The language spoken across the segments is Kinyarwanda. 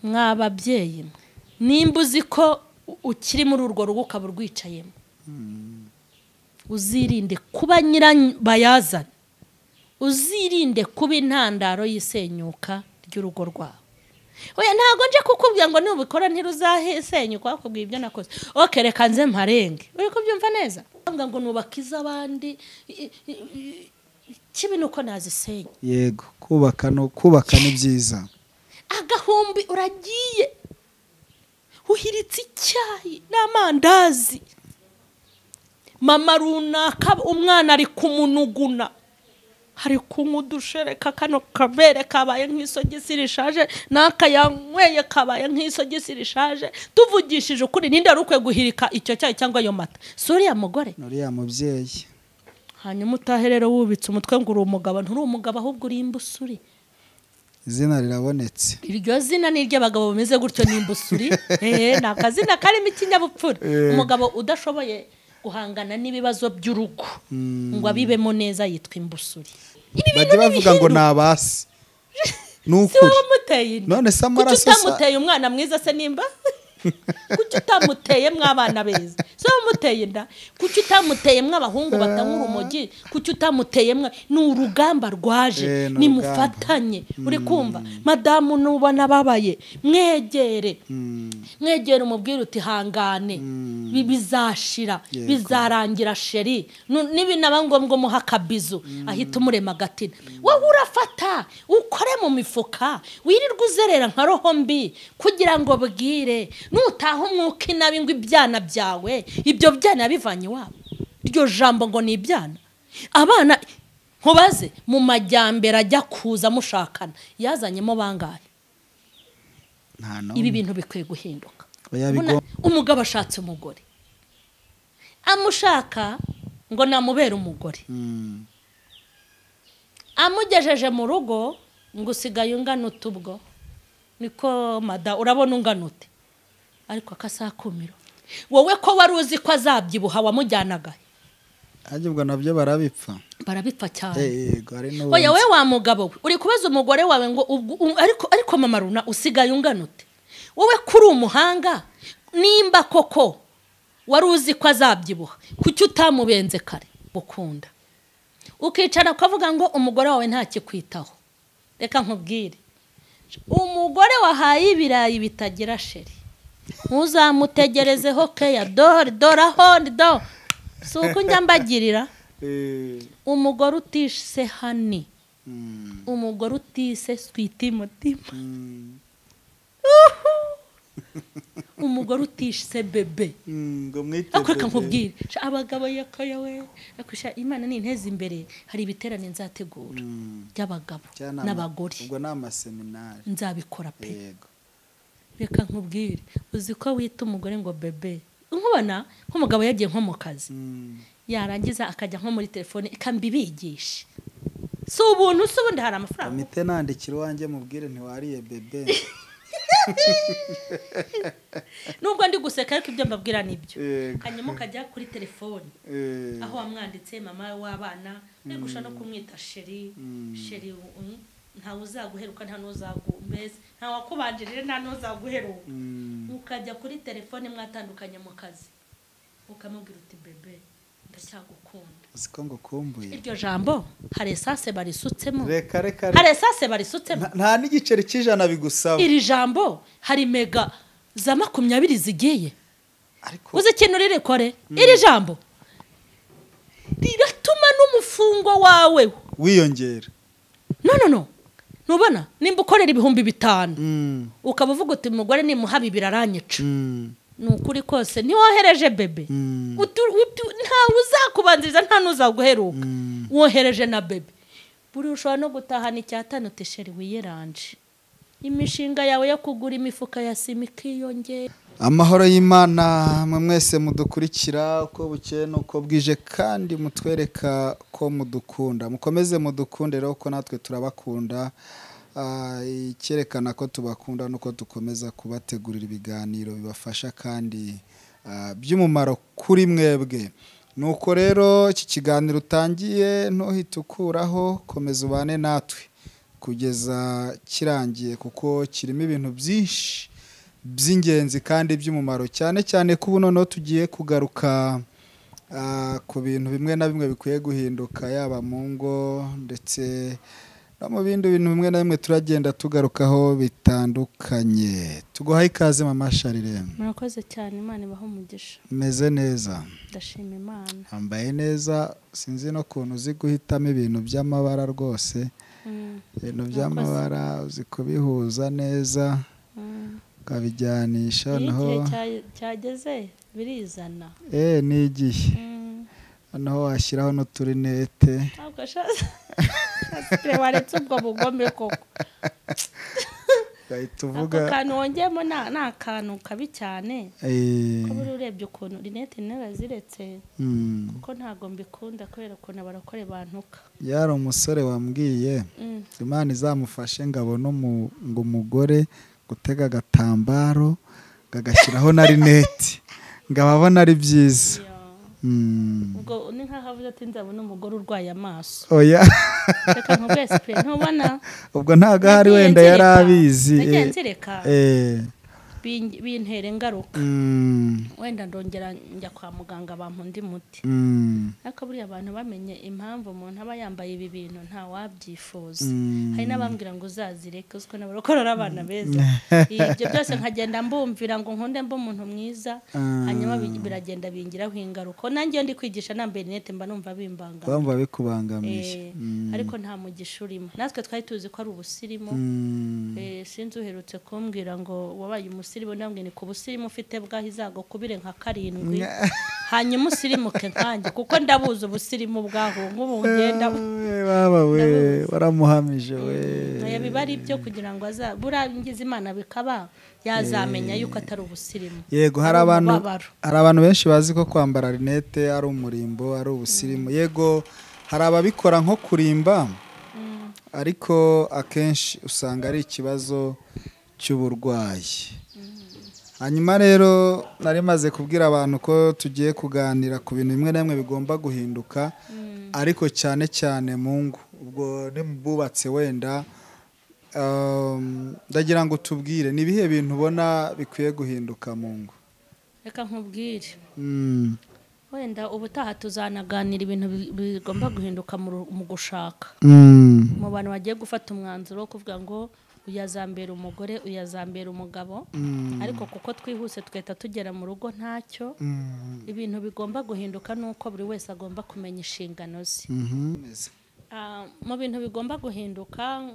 mwababyeyi nimba uzi ko ukiri muri urwo rugo ukaba urwicayemo uzirinde kuba nyirabayazana uzirinde kuba intandaro y'isenyuka ry'urugo rwawe. Oya ntago nje kukubwira ngo nubikora ntiruzahesenyuka bakubwira ibyo nakoze. Okay reka nze mparenge. Uri kubyumva neza? Bavuga ngo nubakiza abandi kibi nuko nazisenya. Yego kubaka ni byiza. Agahumbi uragiye uhiritse icyayi n'amandazi. Mama runaka umwana ari kumunuguna. Hari kunkudushereka kano kabere kabaye nk'isogisi rishaje nakayanyweye kabaye nk'isogisi rishaje tuvugishije ukuri ninde arukwe guhirika icyo cyayi cyangwa ayo mata. Suri ya mugore nuri ya mubyeyi. Hanyuma utaherero wubitse umutwe ngo uri umugabo nturi umugabo ahubwo uri imbusuri. Izina rirabonetse. Iryo zina ni ry'abagabo bameze gutyo n'imbusuri. Nakazina karimo ikinyabupfura. Umugabo udashoboye guhangana n'ibibazo by'urugo ngo abibemo neza yitwa imbusuri. Bajye bavuga ngo nabasi nukuri none se amaraso utamuteye umwana mwiza se nimba kuki utamuteye mw'abana beza so muteye nda kuki utamuteye mw'abahungu batanyura urumogi kuki utamuteye n'urugamba rwaje nimufatanye uri kumva madamu nubona babaye mwegere umubwire uti hangane bizashira bizarangira sheri nibinaba ngombwa muhakabizo ahita umurema gatina wowe urafata ukore mu mifuka wirirwa uzerera nka roho mbi kugira ngo bwire nutaho umwuka inabi ngo ibyana byawe ibyo byana bivanye wabo iryo jambo ngo ni ibyana abana nkubaze mu majyambere ajya kuza mushakana yazanyemo bangahe ibi bintu bikwiye guhinduka. Umugabo ashatse umugore amushaka ngo namubere umugore amugejeje mu rugo ngo usigaye ungana utubwo niko mada urabona ungana ute ariko akasakumiro wowe ko wari uzi ko azabyibuha wamujyanaga ajyubwo nabyo barabipfa cyane. Yego ari no oya we wa mugabo uri kubaza umugore wawe ngo ariko mama runa usigaye ungana ute wowe kuri umuhanga nimba koko wari uzi ko azabyibuha kuki utamubenze kare gukunda ukicara ukavuga ngo umugore wawe ntakikwitaho. Reka nkubwire umugore wahaye ibirayi bitagira sheri muzamutegerezeho Keya dore suko njya mbagirira umugore utise hani umugore utise switi mutima umugore utise bebe akweka nkubwire abagabo yakoya we akusha Imana ni inteze imbere hari ibiterane nzategura by'abagabo n'abagore ubwo n'amaseminari nzabikora pe. Reka nkubwire uzi ko wita umugore ngo bebe nkubona nk'umugabo yagiye nko mu kazi yarangiza akajya nko muri telefone ikambibigisha si ubuntu si ubundi hari amafaranga amite nandikira wanjye mubwire ntiwariye bebe nubwo ndi guseka ariko ibyo mbabwira nibyo hanyuma ukajya kuri telefone aho wamwanditse mama w'abana negusha no kumwita sheri nta uzaguheruka nta nuzagumbeze nta wakubanjirire nta nuzaguheruka ukajya kuri telefone mwatandukanye mu kazi ukamubwira uti bebe ndacyagukunda siko ngo kumbuye iryo jambo hari esase barisutsemo reka hari esase barisutsemo nta n'igiceri cy'ijana bigusaba iri jambo hari mega za 20 zigiye ariko uzi ikintu rirekore iri jambo riratuma n'umufungo wawe wiyongera no nubona nimba ukorera 5,000 ukaba uvuga uti umugore ni muhabi biraranyica nukuri kose ntiwohereje bebe nta uzakubanziriza nta nuzaguheruka wohereje na bebe buri ushobora no gutahana icyatanu tesheri wiyeranje imishinga yawe yo kugura imifuka ya sima ikiyongera. Amahoro y'Imana mwese mudukurikira uko bukeye nuko bwije kandi mutwereka ko mudukunda mukomeze mudukunde rero ko natwe turabakunda icyerekana ko tubakunda nuko dukomeza kubategurira ibiganiro bibafasha kandi by'umumaro kuri mwebwe. Nuko rero iki kiganiro utangiye ntuhite ukuraho komeza ubane natwe kugeza kirangiye kuko kirimo ibintu byinshi by'ingenzi kandi by'umumaro cyane cyane ko ubu noneho tugiye kugaruka ku bintu bimwe na bimwe bikwiye guhinduka yaba mu ngo ndetse no mu bindi bintu bimwe na bimwe turagenda tugarukaho bitandukanye. Tuguhaye ikaze mama Charlene. Murakoze cyane, Imana ibahe umugisha. Meze neza? Ndashima Imana. Ambaye neza, sinzi no kuntu uzi guhitamo ibintu by'amabara rwose. Ibintu by'amabara uzi kubihuza neza ukabijyanisha naho cyageze birizana. Ni igihe naho washyiraho n'uturinete. Ntabwo shasire waretse ubwo bugome koko. Gahita uvuga ako kantu wongeyemo nta kantu kabi cyane. Ko buri urebye ukuntu rinete naraziretse kuko ntago mbikunda kubera ukuntu barakore bantuka. Yari umusore wambwiye Imana izamufashe ngabona ngo umugore gutega agatambaro gagashyiraho na rinete ngababona ari byiza. Ubwo ni nkahavuze ati nzabona umugore urwaye amaso. Oya reka nkubwese pe ntubona ubwo ntago hari wenda yari abizi. Nagenzereka bintere ngaruka. Wenda ndongera njya kwa muganga bampa undi muti. Ariko buriya abantu bamenye impamvu umuntu aba yambaye ibi bintu nta wabyifuza. Hari n'abambwira ngo uzazireke uziko nabarokorora abana beza. Ibyo byose nkagenda mbumvira ngo nkunde mba umuntu mwiza hanyuma biragenda bingiraho ingaruka. Nanjye ndi kwigisha nambaye rinete mba numva bimbangamiye. Bamba bikubangamije. Ariko nta mugisha urimo. Natwe twari tuzi ko ari ubusirimu. Sinzi uherutse kumbwira ngo wabaye umusirimu nambwe ni ku busirimu ufite bwahizago kubire nka 7 hanyuma usirimuke nkanjye kuko ndabuza ubusirimu bwaho nk'ubu ngenda baba we waramuhamije we. Yabibari byo kugira ngo burangiza Imana bikaba yazamenya yuko atari ubusirimu. Yego hari abantu benshi bazi ko kwambara rinete ari umurimbo ari ubusirimu. Yego hari ababikora nko kurimba ariko akenshi usanga ari ikibazo cy'uburwayi. Hanyuma rero nari maze kubwira abantu ko tugiye kuganira ku bintu bimwe na bimwe bigomba guhinduka ariko cyane cyane mu ngo. Ubwo nimububatse wenda ndagira ngo tubwire ni bihe bintu ubona bikwiye guhinduka mu ngo. Reka nkubwire. Wenda ubutaha tuzanaganira ibintu bigomba guhinduka mu gushaka. Mu bantu bagiye gufata umwanzuro wo kuvuga ngo uyazambera umugore uyazambera umugabo ariko kuko twihuse tweta tugera mu rugo ntacyo. Ibintu bigomba guhinduka nuko buri wese agomba kumenya inshingano ze. Mu bintu bigomba guhinduka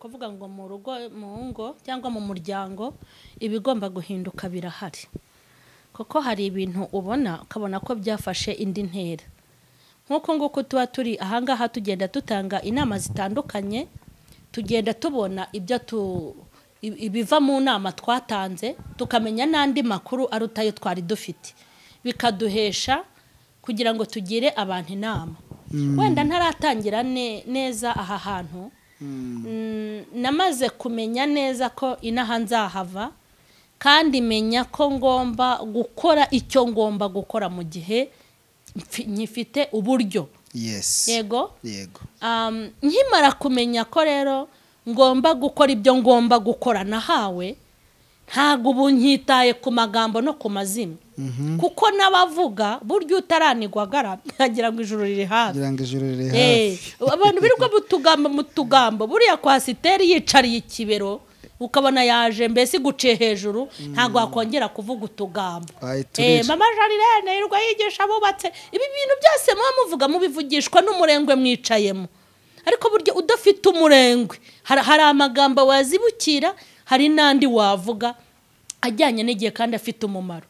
kuvuga ngo mu rugo mu ngo cyangwa mu muryango ibigomba guhinduka birahari. Kuko hari ibintu ubona ukabona ko byafashe indi ntera. Nkuko nguko tuba turi ahangaha tugenda tutanga inama zitandukanye tugenda tubona ibiva mu nama twatanze tukamenya n'andi makuru arutayo twari dufite bikaduhesha kugira ngo tugire abantu inama. Wenda ntaratangira neza aha hantu namaze kumenya neza ko inaha nzahava kandi menya ko ngomba gukora icyo ngomba gukora mu gihe nyifite uburyo. Yes. Yego. Nkimara kumenya ko rero ngomba gukora ibyo ngomba gukora nahawe ntago ubu nkitaye ku magambo no ku mazina. Kuko nabavuga buryo utaranigwa agira ngo ijuru riri hafi. Abantu birirwa mu tugambo buriya kwa siteri yicariye ikibero ukabona yaje mbese guciye hejuru ntago akongera kuvuga utugambo. Mama Charlene yirwa yigisha bubatse ibi bintu byose muvuga mubivugishwa n'umurengwe mwicayemo. Ariko buryo udafite umurengwe hari amagambo wazibukira hari nandi wavuga ajyanye n'igihe kandi afite umumaro.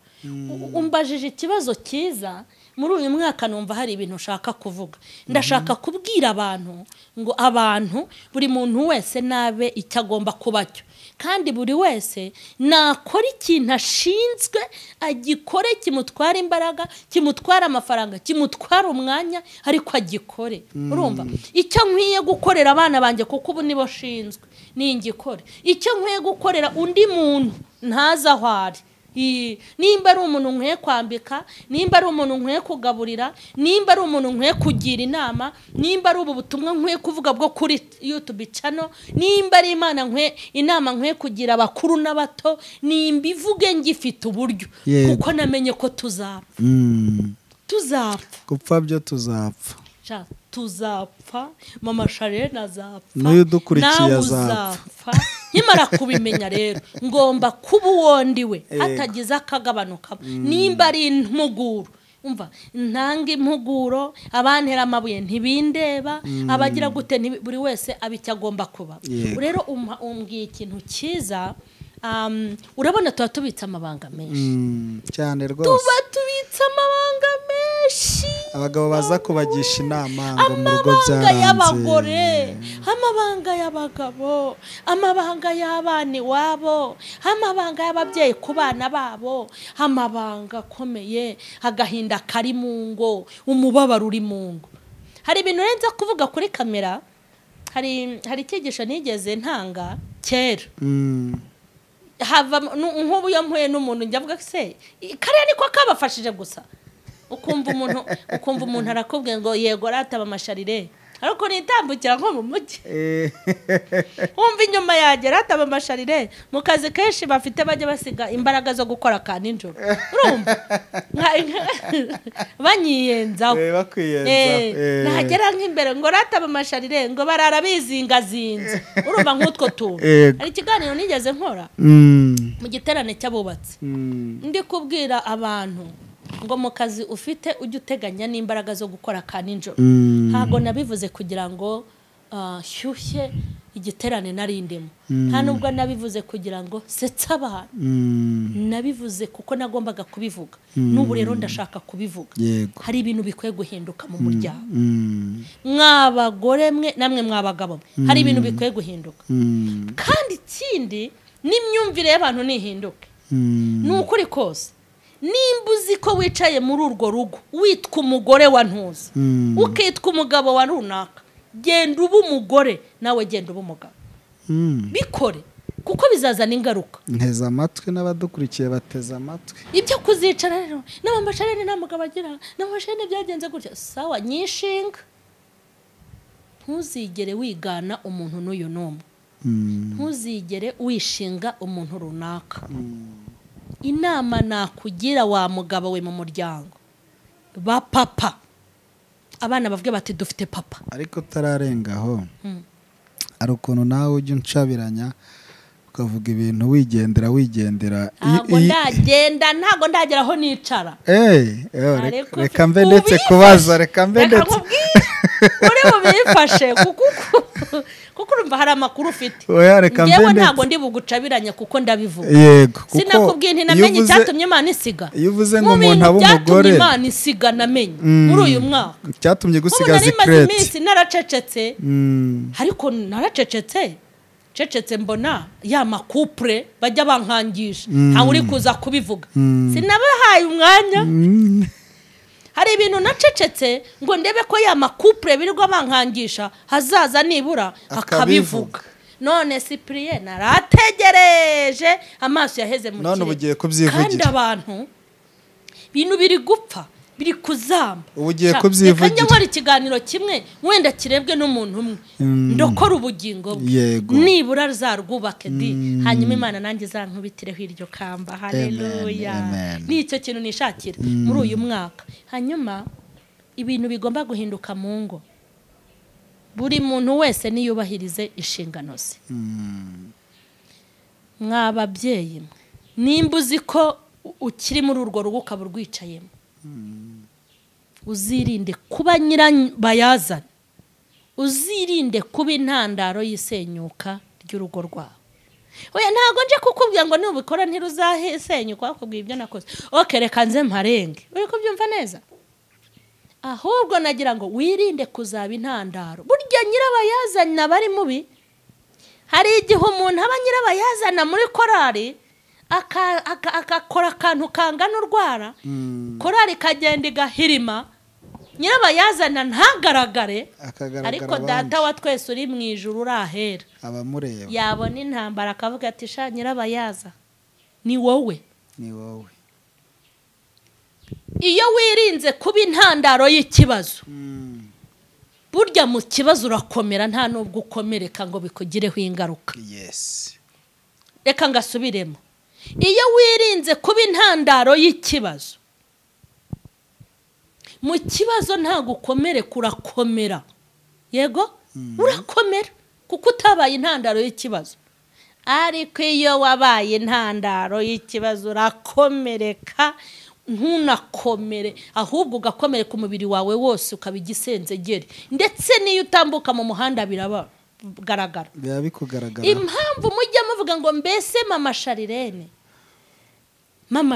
Umbajije ikibazo cyiza muri uyu mwaka numva hari ibintu ushaka kuvuga. Ndashaka kubwira abantu ngo abantu buri muntu wese nabe icyo agomba kubacyo kandi buri wese nakora ikintu ashinzwe agikore kimutwara imbaraga kimutwara amafaranga kimutwara umwanya ariko agikore. Urumva icyo nkwiye gukorera abana banjye kuko ubu nibo shinzwe ningikore. Icyo nkwiye gukorera undi muntu ntaza aho ari nimba ari umuntu nkwiye kwambika, nimba ari umuntu nkwiye kugaburira, nimba ari umuntu nkwiye kugira inama, nimba ari ubu butumwa nkwiye kuvuga bwo kuri YouTube channel, nimba ari Imana inama nkwiye kugira abakuru n'abato, nimba ivuge ngifite uburyo kuko namenye ko tuzapfa. Gupfa byo tuzapfa. Tuzapfa, mama Charlene azapfa, n'uyu dukurikiye azapfa. Nkimara kubimenya rero ngomba kuba uwondiwe hatagize akagabanuka. Nimba ari impuguro, umva ntanga impuguro, abantera amabuye ntibindeba, abagira gute buri wese abicyo agomba kuba. Rero umbwiye ikintu cyiza. Urabona tuba tubitsa amabanga menshi cyane rwose. Tuba tubitsa amabanga menshi. Abagabo baza kubagisha inama ngo mu rugo byaranze. Amabanga y'abagore, amabanga y'abagabo, amabanga y'abana iwabo, amabanga y'ababyeyi ku bana babo, amabanga akomeye, agahinda kari mu ngo, umubabaro uri mu ngo. Hari ibintu renza kuvuga kuri kamera. Hari icyigisho nigeze ntanga kera. Hava nk'ubu yampuye n'umuntu njya avuga se kariya niko kabafashije gusa. Ukumva umuntu arakubwiye ngo yego rataba amasharire, ariko nitambukira nko mu mujyi. Umva inyuma yaje rataba amasharire, mu kazi kenshi bafite bajya basiga imbaraga zo gukora ka ninjoro. Urumva banyiyenzaho nagera nk'imbere ngo rataba amasharire ngo barara bizingazinze. Urumva nk'utwo tuntu. Hari ikiganiro nigeze nkora mu giterane cy'abubatsi, ndi kubwira abantu ngo mu kazi ufite ujye uteganya n'imbaraga zo gukora ka ninjoro. Ntago nabivuze kugira ngo shyushye igiterane narindimo, nta nubwo nabivuze kugira ngo setsa abantu. Nabivuze kuko nagombaga kubivuga, n'ubu rero ndashaka kubivuga. Hari ibintu bikwiye guhinduka mu muryango. Mwabagore mwe namwe mwabagabo, hari ibintu bikwiye guhinduka. Kandi ikindi n'imyumvire y'abantu nihinduke. N'ukuri kose nimba uzi ko wicaye muri urwo rugo witwa umugore wa ntuza, ukitwa umugabo wa runaka, genda uba umugore nawe genda uba umugabo. Bikore kuko bizazana ingaruka. Nteza amatwi n'abadukurikiye bateza amatwi. Ibyo kuzicara rero n'abamashare nta mugabo agira, n'abashene byagenze gutya sawa nyishinga. Ntuzigere wigana umuntu n'uyu n'umwe. Ntuzigere wishinga umuntu runaka. Inama nakugira wa mugabo we mu muryango, ba papa, abana bavuge bati dufite papa. Ariko tararengaho ari ukuntu nawe ujye uncabiranya ukavuga ibintu wigendera. Ntago ndageraho nicara. Reka mbe ndetse kubaza, reka mbe ndetse uri bubifashe kuko urumva hari amakuru ufite. Ngewe ntago ndi bugucabiranya kuko ndabivuga. Sinakubwiye nti namenye icyatumye Imana isiga. Iyo uvuze ngo umuntu aba umugore, Imana isiga namenye muri uyu mwaka. Cyatumye gusiga secret. Iminsi naracecetse. Ariko naracecetse mbona ya makupre bajya bankangisha. Nta uri kuza kubivuga. Sinabahaye umwanya. Hari ibintu nacecetse ngo ndebe ko ya makupre birirwa bankangisha hazaza nibura akabivuga. None Cyprien narategereje amaso yaheze mu kirere. None ubugiye kubyivugira. Kandi abantu bintu biri gupfa, biri kuzamba. Ubugiye kubyivugira. Kanya nkora ikiganiro kimwe wenda kirebwe n'umuntu umwe. Ndokora ubugingo bwe. Nibura zarwubake hanyuma Imana nanjye zankubitireho iryo kamba. Haleluya. Nicyo kintu nishakira muri uyu mwaka. Hanyuma ibintu bigomba guhinduka mu ngo. Buri muntu wese niyubahirize inshingano ze. Mwababyeyi nimba uzi ko ukiri muri urwo rugo ukaba urwicayemo, uzirinde kuba nyirabayazana, uzirinde kuba intandaro y'isenyuka ry'urugo rwawe. Oya ntago nje kukubwira ngo nubikora ntiruzasenyuka, akubwira ibyo nakoze. Reka nze mparenge. Uri kubyumva neza? Ahubwo nagira ngo wirinde kuzaba intandaro. Burya nyirabayazana bari mubi. Hari igihe umuntu aba nyirabayazana muri korari akakora akantu kangana urwara, korari kagenda igahirima, nyirabayazana ntagaragare, ariko data wa twese uri mu ijuru urahera abamureba yabona intambara akavuga ati sha nyirabayaza ni wowe ni wowe. iyo wirinze kuba intandaro y'ikibazo burya mu kibazo urakomera nta nubwo ukomereka ngo bikugireho ingaruka. Yes. Reka ngasubiremo. Iyo wirinze kuba intandaro y'ikibazo mu kibazo nta gukomere kurakomera. Yego? Urakomera kuko utabaye intandaro y'ikibazo. Ariko iyo wabaye intandaro y'ikibazo urakomereka ntunakomere ahubwo ugakomere ku mubiri wawe wose ukabigisenzegere ndetse niyo utambuka mu muhanda biragaragara. Biba bikugaragara. Impamvu mujya muvuga ngo mbese Mama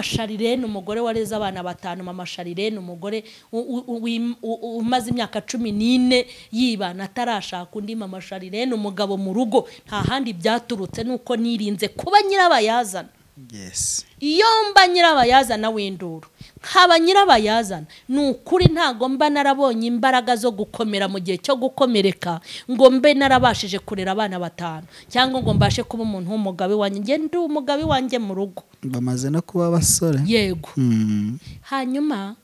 Charlene umugore wareze abana 5, Mama Charlene umugore umaze imyaka 14 yibana atarashaka undi, Mama Charlene umugabo mu rugo nta handi byaturutse nuko nirinze kuba nyirabayazana. Yes. Iyo mba nyirabayazana w'induru nkaba nyirabayazana nukuri ntago mba narabonye imbaraga zo gukomera mu gihe cyo gukomereka ngo mbe narabashije kurera abana 5 cyangwa ngo mbashe kuba umuntu w'umugabe wanjye nge ndi umugabe wanjye mu rugo bamaze no kuba abasore. Yego. Hanyuma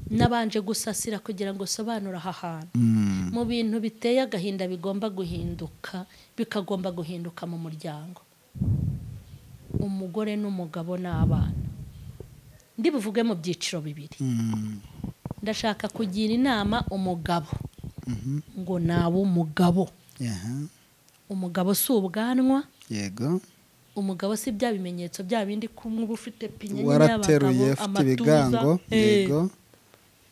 nabanje gusasira kugira ngo sobanura aha hantu mu bintu biteye agahinda bigomba guhinduka bikagomba guhinduka mu muryango. Umugore n'umugabo n'abana ndi buvuge mu byiciro bibiri. Ndashaka kugira inama umugabo ngo nawe umugabo. Umugabo si ubwanwa. Yego. Umugabo si bya bimenyetso bya bindi kumwe bufite pinya warateruye ufite ibigango. Yego.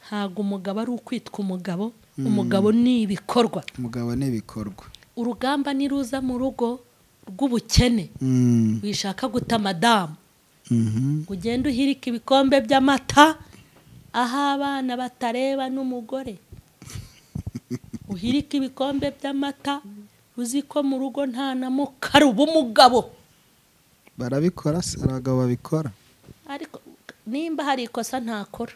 Ntago umugabo ari ukwitwa umugabo. Umugabo ni ibikorwa. Umugabo ni ibikorwa. Urugamba niruza mu rugo rw'ubukene wishaka guta madamu ugenda uhirika ibikombe by'amata aho abana batareba n'umugore uhirika ibikombe by'amata uzi ko mu rugo nta na mukara umugabo barabikora abagabo babikora ariko nimba hari ikosa ntakora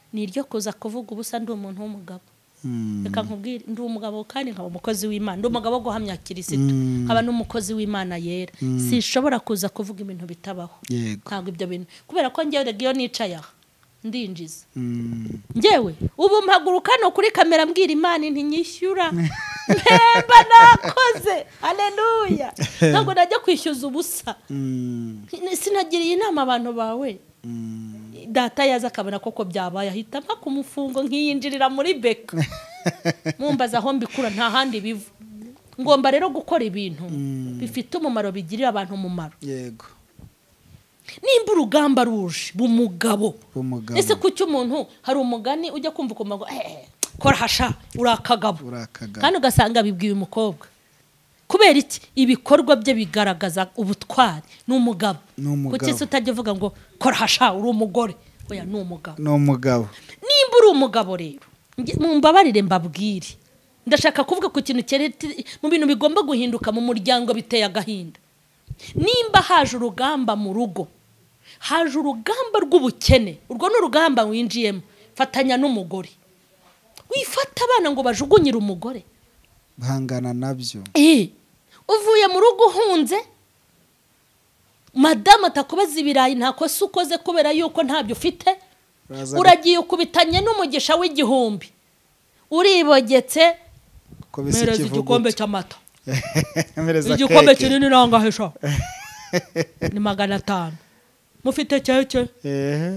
ni iryo kuza kuvuga ubusa ndi umuntu w'umugabo. Reka nkubwire ndi umugabo kandi nkaba umukozi w'Imana, ndi umugabo guhamya Kristo, nkaba n'umukozi w'Imana yera. Sishobora kuza kuvuga ibintu bitabaho. Ntabwo ibyo bintu kubera ko ngewe regiyo nicaye aha ndinjiza. Ngewe ubu mpaguruka no kuri kamera mbwira Imana ntinyishyura. Mpemba nakoze. Haleluya. Ntabwo najya kwishyuza ubusa. Sinagiriye inama abantu bawe. Data yaza akabona koko byabaye ahita mpa kumufungo nkiyinjirira muri beka mumbaza aho mbikura nta handi bivu. Ngomba rero gukora ibintu bifite umumaro bigirira abantu umumaro. Yego. Nimba urugamba ruje bumugabo ese kuki umuntu hari umugani ujya kumva ukomago kora hasha urakagabo kandi ugasanga bibwiye umukobwa kubera iki ibikorwa bye bigaragaza ubutwari n'umugabo. Kuki se utajya uvuga ngo kora hasha uri umugore oya n'umugabo. Nimba uri umugabo rero mumbabarire mbabwire ndashaka kuvuga ku kintu mu bintu bigomba guhinduka mu muryango biteye agahinda. Nimba haje urugamba mu rugo haje urugamba rw'ubukene urwo n'urugamba winjiyemo fatanya n'umugore wifata abana ngo bajugunyire umugore bahangana nabyo. Uvuye mu rugo uhunze madame atakubaza ibirayi ntako se ukoze kubera yuko ntabyo ufite uragiye ukubitanye n'umugisha w'igihumbi uribogetse mereza igikombe cy'amata igikombe kinini nangahesha ni 500 mufite keke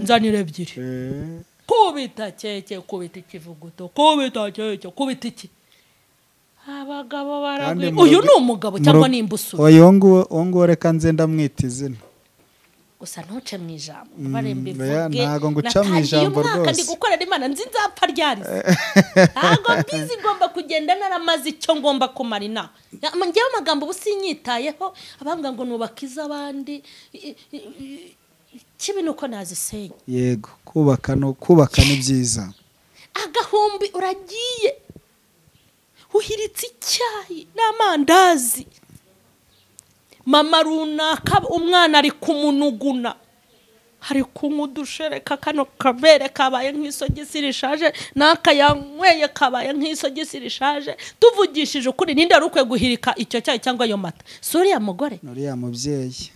nzanire 2 kubita keke kubita ikivuguto kubita keke kubita iki abagabo baragwe. Uyu ni umugabo cyangwa ni imbusu? Oyo ngo reka nze ndamwita izina gusa ntuce mu ijambo barembivuge. Ntago nguca mu ijambo rwose kandi gukorera Imana nzi nzapfa ryarize ntago bizi ngomba kugenda naramaze icyo ngomba kumarina ngewe amagambo businyitayeho abambwa ngo nubakiza abandi kibi nuko nazisenya. Yego kubaka ni byiza. Agahumbi uragiye uhiritse icyayi n'amandazi mama runaka umwana ari kumunuguna hari kumudushereka kano kabere kabaye nk'isogisi rishaje nakayanyweye kabaye nk'isogisi rishaje tuvugishije ukuri ninde ari ukwe guhirika icyo cyayi cyangwa ayo mata. Suri ya mugore nuri ya mubyeyi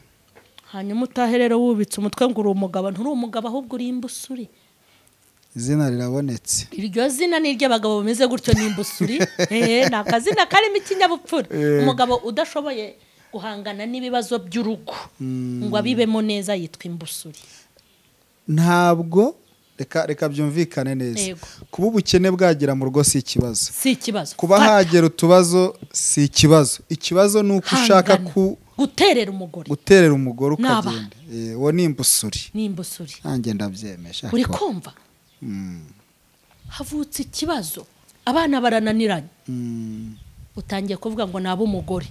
hanyuma utaherero wubitse umutwe ngo uri umugabo nturi umugabo ahubwo uri imbusuri. izina rirabonetse. Iryo zina ni iry'abagabo bameze gutyo ni imbusuri. Ni akazina karimo ikinyabupfura. Umugabo udashoboye guhangana n'ibibazo by'urugo ngo abibemo neza yitwa imbusuri. Ntabwo reka byumvikane neza. Kuba ubukene bwagira mu rugo si ikibazo. Si ikibazo. Kuba hagera utubazo si ikibazo. Ikibazo ni uko ushaka guterera umugore. Guterera umugore ukagenda. Wo ni imbusuri. Ni imbusuri. Nanjye ndabyemesha. Uri kumva? Havutse ikibazo. Abana barananiranye. Utangiye kuvuga ngo naba umugore.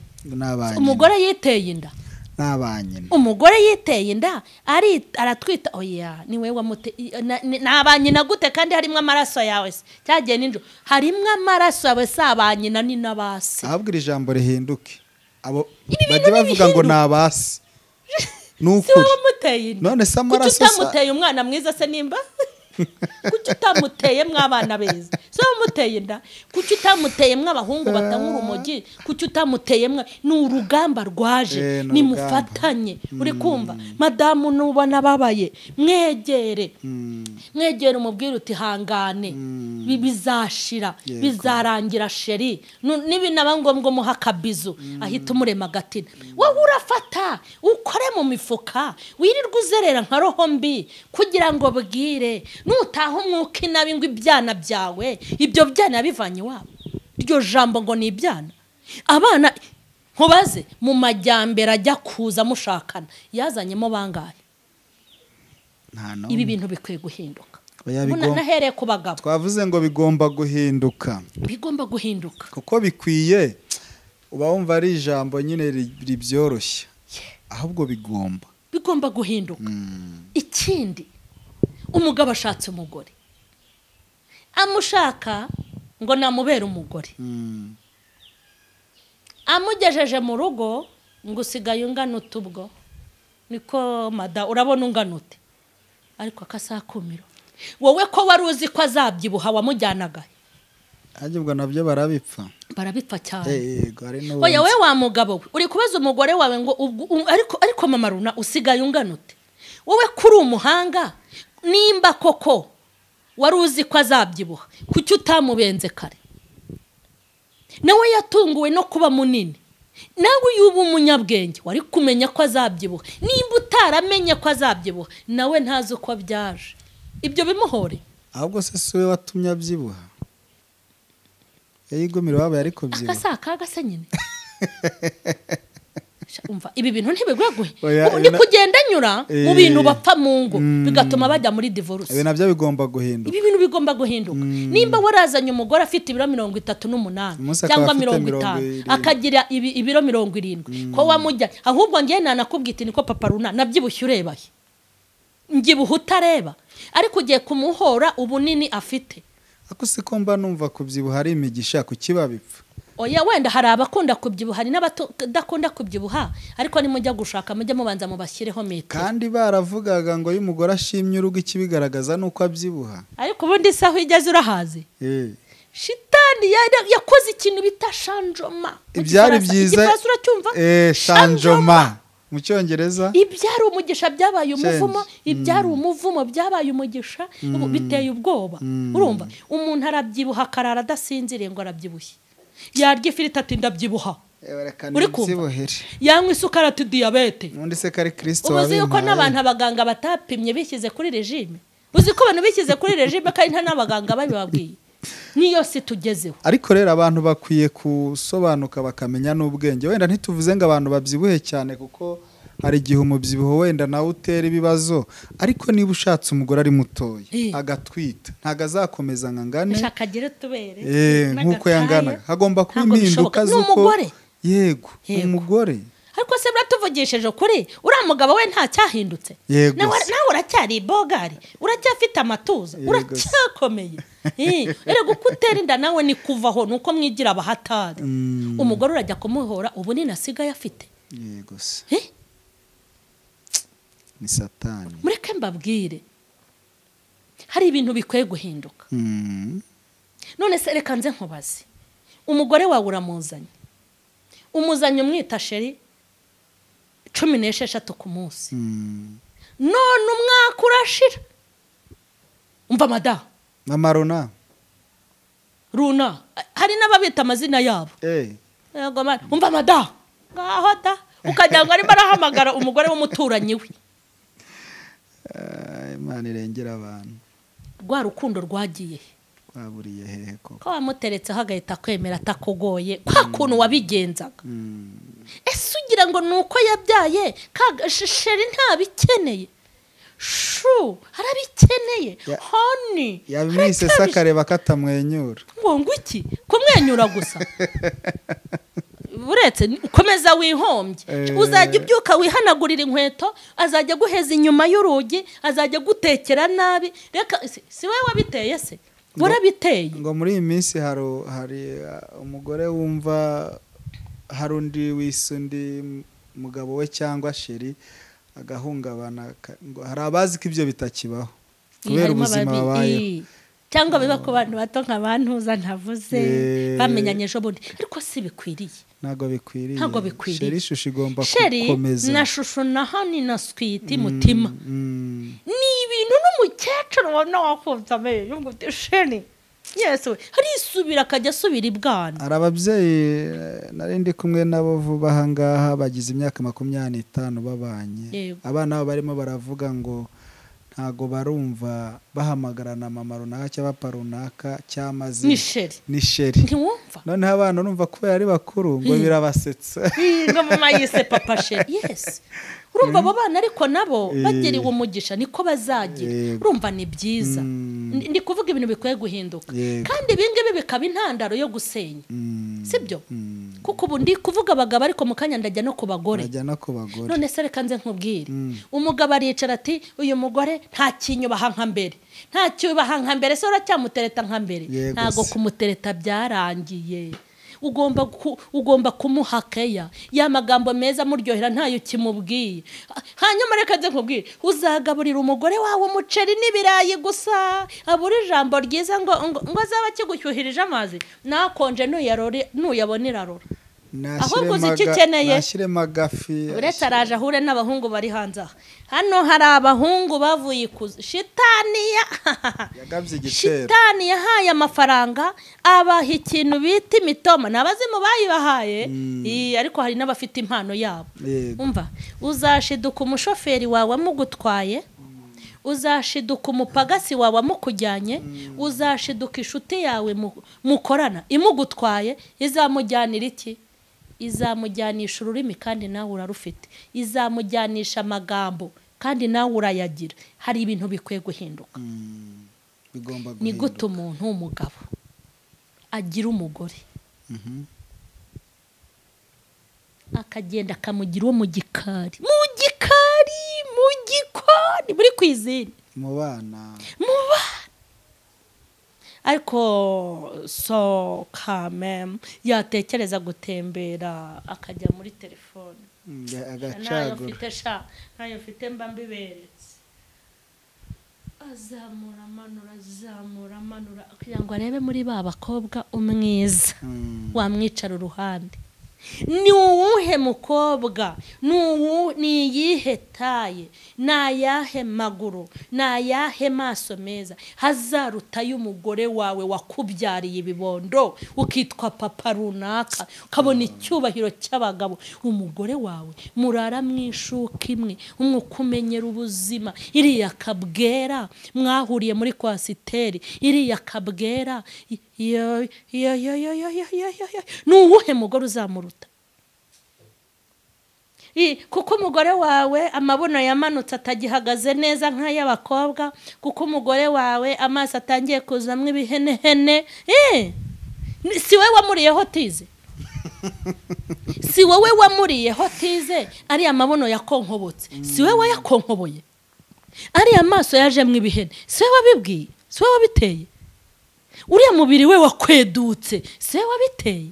Umugore yiteye inda. Nabanyina. Umugore yiteye inda aratwita oya ni wewe wamute nabanyina gute kandi harimo amaraso yawe se cyagiye ninjo harimo amaraso yawe sabanyina ni nabase. Ahabwira ijambo rihinduke. Abo bajye bavuga ngo nabase. Nuko none se amaraso utamuteye umwana mwiza se nimba kuki utamuteye mwabana beza so muteye nda kuki utamuteye mw'abahungu batanyura urumogi kuki utamuteye ni urugamba rwaje ni mufatanye uri kumva madamu nubona babaye mwegere umubwire uti hangane bizashira bizarangira sheri n'ibinaba ngombwa muhakabizo ahita umurema gatina wowe urafata ukore mu mifuka wirirwa uzerera nka roho mbi kugira ngo bwire nutaho umwuka inabi ngo ibyana byawe ibyo byana bivanye wabo iryo jambo ngo ni ibyana abana nkubaze mu majyambere ajya kuza mushakana yazanyemo bangahe ibi bintu bikwiye guhinduka nahereye ku bagabo twavuze ngo bigomba guhinduka kuko bikwiye uba wumva ari ijambo nyine ribyoroshye ahubwo bigomba guhinduka ikindi umugabo ashatse umugore amushaka ngo namubere umugore amugejeje mu rugo ngo usigaye ungana utubwo niko mada urabona ungana ute ariko akasakumiro wowe ko wari uzi ko azabyibuha wamujyanaga agibwa nabyo barabipfa cyane oya we wa mugabo we uri kubaza umugore wawe ngo ariko mama runa usigaye ungana ute wowe kuri umuhanga nimba koko wari uzi ko azabyibuha kuki utamubenze kare nawe yatunguwe no kuba munini nawe yuba umunyabwenge wari kumenya ko azabyibuha nimba utaramenye ko azabyibuha nawe ntazi uko byaje ibyo bimuhore ahubwo se siwe watumye abyibuha yayigomira waba yari kubyibuha akasaka gasa nyine umva ibi bintu ntibigwaguhe ndi kugenda nyura mu bintu bapfa mu ngo bigatuma bajya muri divorce ibi nabyo bigomba guhinduka ibi bintu bigomba guhinduka nimba warazanye umugore afite ibiro 38 cyangwa 50 akagira ibiro 70 ko wamujya ahubwo ngiye nanakubwita niko papa runa nabyibushye urebaye ngibuha utareba ariko ugiye kumuhora ubunini afite ako sikomba numva kubyibuha ari imigisha kukibabipfa oya wenda hari abakunda kubyibuha hari n'abadakunda kubyibuha ariko ni mujya gushaka mujye mubanza mubashyireho metero kandi baravugaga ngo y'umugore ashimye urugo ikibigaragaza nuko abyibuha ariko ubundi saho igeze urahaze shitani yakoze ikintu bita shanjoma ibyari byiza shanjoma mu cyongereza ibyari umugisha byabaye umuvumo ibyari umuvumo byabaye umugisha biteye ubwoba urumva umuntu arabyibuha akarara adasinziriye ngo arabyibushye yarya ifiriti ati ndabyibuha uri kumva yanywa isukari ati diyabete undi se kari Kristo ubuzi yuko n'abantu abaganga batapimye bishyize kuri regime uzi ko abantu bishyize kuri regime kandi nta n'abaganga babibabwiye niyo si tugezeho ariko rero abantu bakwiye kusobanuka bakamenya n'ubwenge wenda ntituvuze ngo abantu babyibuhe cyane kuko hari igihe umubyibuho wenda nawe utera ibibazo ariko niba ushatse umugore ari mutoya agatwita ntago azakomeza ngangane shakagire tubere nkuko yangana hagomba kuba impinduka zuko yego umugore ariko se bratuvugisheje kuri uriya mugabo we nta cyahindutse nawe uracyari bogari uracyafite amatuza uracyakomeye erego kutera inda nawe ni kuvaho nuko mwigira abahatari umugore urajya kumuhora ubu ni nasigaye afite yego se ni satani mureke mbabwire hari ibintu bikwiye guhinduka none se reka nze nkubaze umugore wawe uramuzanye umwita sheri 16 ku munsi none umwaka urashira umva mada mama Runa hari n'ababita amazina yabo yego mara umva mada ngaho da ukajya ngo ari barahamagara umugore w'umuturanyi we Imana irengera abantu rwa rukundo rwagiye baburiye hehe ko wamuteretse hagahita kwemera atakugoye kwa kuntu wabigenzaga ese ugira ngo nuko yabyaye kagashisheri ntabikeneye shu harabikeneye honey yabimwise sakareba katamwenyura ngo iki kumwenyura gusa buretse komeza wihombye uzajya ubyuka wihanagurira inkweto azajya guheza inyuma y'urugi azajya gutekera nabi reka si wewe wabiteye se burabiteye ngo muri iyi minsi hari umugore wumva hari undi wisundi mugabo we cyangwa sheri agahungabana hari abazi ko ibyo bitakibaho kubera ubuzima babayeho cyangwa biba ku bantu bato nk'abantuza ntavuze bamenyanye ejo bundi ariko si bikwiriye ntago bikwiriye sheri ishusho igomba gukomeza na shusho na hani na switi mutima ni ibintu n'umukecuru wabona wakumva amenyo ngo sheri yesu hari isubira akajya asubira ibwana hari ababyeyi nari ndi kumwe nabo vuba aha ngaha bagize imyaka 25 babanye abana babo barimo baravuga ngo ntago barumva bahamagarana mama runaka cyangwa papa runaka cyamaze ni sheri ntiwumva noneho abana numva ko yari bakuru ngo birabasetsa ngo mama yise papa sheri yes urumva abo bana ariko nabo bagiriwe umugisha niko bazagira urumva ni byiza ndi kuvuga ibintu bikwiye guhinduka kandi ibingibi bikaba intandaro yo gusenya sibyo kuko ubu ndi kuvuga abagabo ariko mukanya ndajya no ku bagore none se reka nze nkubwire umugabo aricara ati uyu mugore nta kinyubaha nka mbere nta cyubaha nka mbere se uracyamutereta nka mbere ntago kumutereta byarangiye ugomba kumuha Keya ya magambo meza muryohera ntayo kimubwiye hanyuma reka nze nkubwire uzagaburira umugore wawe umuceri n'ibirayi gusa abura ijambo ryiza ngo azaba kigushyuhirije amazi nakonje nuyabonera rora ahubwo uzikeneye nashyire magafi uretse araje ahure n'abahungu bari hanze hano hari abahungu bavuye ikuza shitani yahaye amafaranga abaha ikintu bita imitoma n'abazimu bayibahaye ariko hari n'abafite impano yabo umva uzashiduka umushoferi wawe amugutwaye uzashiduka umupagasi wawe amukujyanye uzashiduka inshuti yawe mukorana imugutwaye izamujyanira iki izamujyanisha ururimi kandi nawe urarufite izamujyanisha amagambo kandi nawe urayagira hari ibintu bikwiye guhinduka ni gute umuntu w'umugabo agira umugore akagenda akamugira uwo mu gikari muri kwizina mubana ariko so kamem yatekereza gutembera akajya muri telefone nayo mfite mba mbiberetse azamura amanura kugira ngo arebe muri ba bakobwa umwiza wamwicara uruhande ni uwuhe mukobwa ni iyihe taye ni ayahe maguru ni ayahe maso meza hazaruta y'umugore wawe wakubyariye ibibondo ukitwa papa runaka ukabona icyubahiro cy'abagabo umugore wawe murara mwishuka imwe umwukumenyera ubuzima iriya kabwera mwahuriye muri kwasiteri iriya kabwera ni uwuhe mugore uzamuruta kuko umugore wawe amabuno yamanutse atagihagaze neza nk'ay'abakobwa kuko umugore wawe amaso atangiye kuzamwo ibihenehene si wowe wamuriyeho tize si wowe wamuriyeho tize ariya mabuno yakonkobotse si wowe wayakonkoboye ariya maso yajemwo ibihene si wowe wabibwiye si wowe wabiteye uriya mubiri we wakwedutse si wowe wabiteye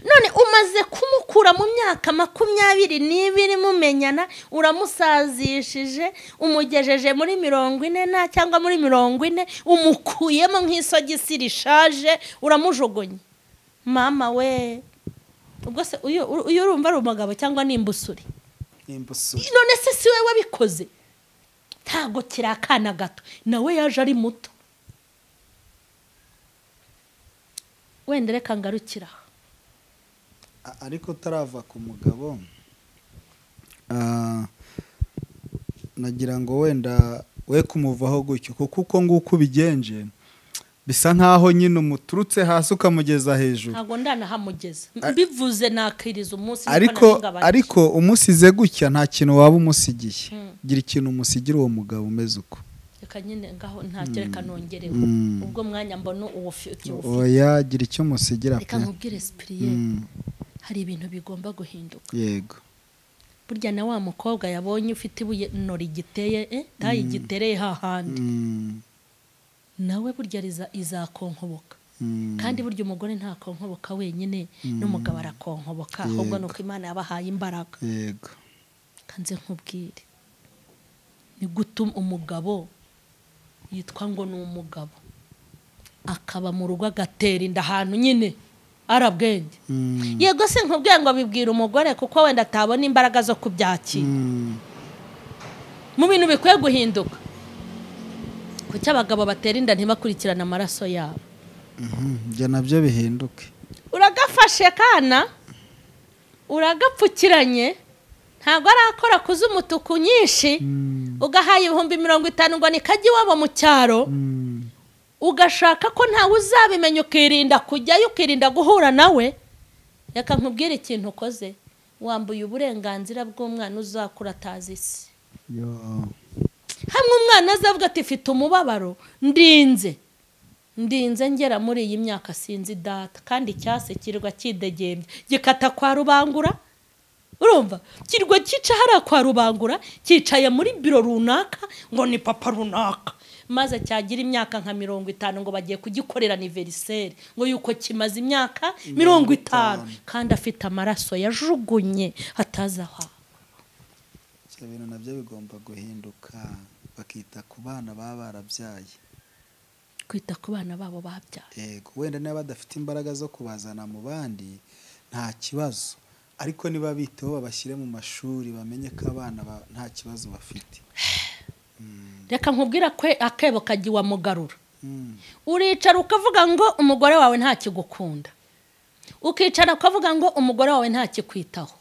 none umaze kumukura mu myaka 22 mumenyana uramusazishije umugejeje muri 40 cyangwa muri 40 umukuyemo nk'isogisi rishaje uramujogonye mama we ubwo se uyu urumva ari umugabo cyangwa ni imbusuri none se si we wabikoze ntago kirakana gato nawe yaje ari muto wenda reka ngarukira ariko tarava ku mugabo nagira ngo wenda we kumuvaho gutyo kuko uko nguko ubigenje bisa nkaho nyine umuturutse hasi ukamugeza hejuru ntago ndanahamugeza mbivuze nakiriza umunsi ariko umusize gutya nta kintu waba umusigiye gira ikintu umusigira uwo mugabo umeze uko reka nyine ngaho ntakereka nongerewe ubwo mwanya mbona uwo oya gira icyo umusigira reka nkubwire Cyprien hari ibintu bigomba guhinduka yego burya na wa mukobwa yabonye ufite ibuye nori giteye ntayigitereye hahandi nawe burya izakonkoboka kandi burya umugore nta konkoboka wenyine n'umugabo arakonkoboka ahubwo nuko Imana yabahaye imbaraga yego kanze nkubwire ni gutuma umugabo yitwa ngo ni umugabo akaba mu rugo agatera inda ahantu nyine arabwenge yego se nkubwiye ngo bibwira umugore kuko wenda atabona imbaraga zo kubyakira mu bintu bikwiye guhinduka kuki abagabo batera inda ntibakurikirana amaraso yabo byo nabyo bihinduke uragafashe kana uragapfukiranye ntabwo arakora kuza umutuku nyinshi ugahaye 50 ngo nikajye iwabo mu cyaro ugashaka ko ntawe uzabimenya ukirinda kujyayo ukirinda guhura nawe reka nkubwire ikintu ukoze wambuye uburenganzira bw'umwana uzakura atazi isi hamwe umwana azavuga ati mfite umubabaro ndinze ngera muri iyi myaka sinzi data kandi cyase kirwa kidegembye gikata kwa rubangura urumva kirwa kica hara kwa rubangura kicaye muri biro runaka ngo ni papa runaka maze cyagira imyaka nka 50 ngo bagiye kugikorera anniversaire ngo yuko kimaze imyaka 50 kandi afite amaraso yajugunye atazaha ibintu nabyo bigomba guhinduka bakita ku bana barabyaye kwita ku bana babo babyaye yego wenda niba badafite imbaraga zo kubazana mu bandi nta kibazo ariko niba biteho babashyire mu mashuri bamenye ko abana nta kibazo bafite reka nkubwira kwe akebo kagiwa mugarura uricara ukavuga ngo umugore wawe nta kigukunda ukicara ukavuga ngo umugore wawe nta kikwitaho